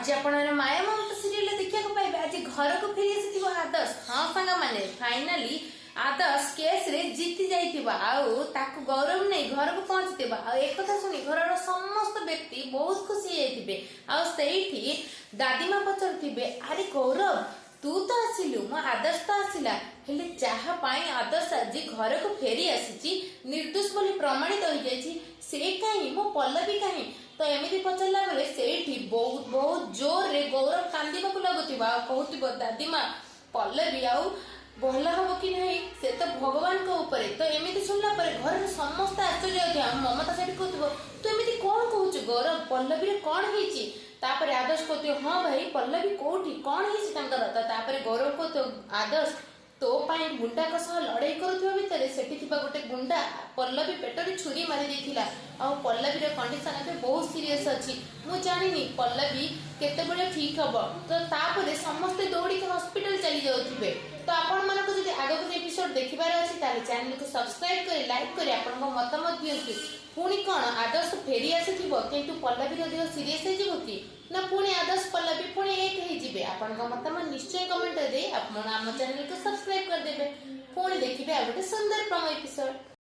आज आपण माया ममता सीरियल देखा पाइबे। आज घर को फेरी आसी आदर्श। हाँ सांग माने फाइनाली आदर्श केस रे जीति जाइथिबा आउ ताकु गौरव नहीं घर को पहुंचथिबा आ एक कथा सुनी घर समस्त व्यक्ति बहुत खुशी जाइथिबे। आ सेठी दादीमा पचरथिबे अरे गौरव तू तो आसिलु मो आदर्श तो आसिला हेले चाहा पाई आदर्श आज घर को फेरी आसीची निर्दोष बोली प्रमाणित हो जाइछि से काई मो पल्लवी काई तो एमिति पचरला बेले सेठी बहुत बहुत जोर रे गौरव कांदीबाकु लागुथिबा कहूथिबो दादी मां पल्लवी आउ भल हम कि नहीं से तो भगवान को ऊपर तो एमिति सुनला पर घर समस्त आश्चर्य होथिया ममता सेठी कहूथिबो तू एमिति कोन कहूछु गौरव पल्लवी रे कोन हेची तापर आदर्श कहते हाँ भाई पल्लवी कोठी कौन है तांकर तापर गौरव को तो आदर्श तो पाई गुंडा का सह लड़ाई करुवा भितर सेठी थिबा गोटे गुंडा पल्लवी पेटरे छुरी मारी देथिला आ पल्लवी रे कंडीशन ଏବେ बहुत सीरियस अछि मु जानिनी पल्लवी केते बेले ठीक हबो तो तापर समस्त दौड़ी के हॉस्पिटल चली जाउथिबे तो आपण मानको जदि आगो के एपिसोड देखिबार अछि ताले चैनल को सब्सक्राइब करे लाइक करे आपण को मतामत दियंतु पुणी कोन आदर्श फेरी आसीथिबो किंतु पल्लवी रे सीरियस हे जिवो कि ना पुणी आदर्श पल्लवी पुणी एक हे जिवे आपण को मतामत निश्चय कमेंट दे आपण हम चैनल को सब्सक्राइब कर देबे पुणी देखिबे आ गोटे सुंदर प्रोमो एपिसोड।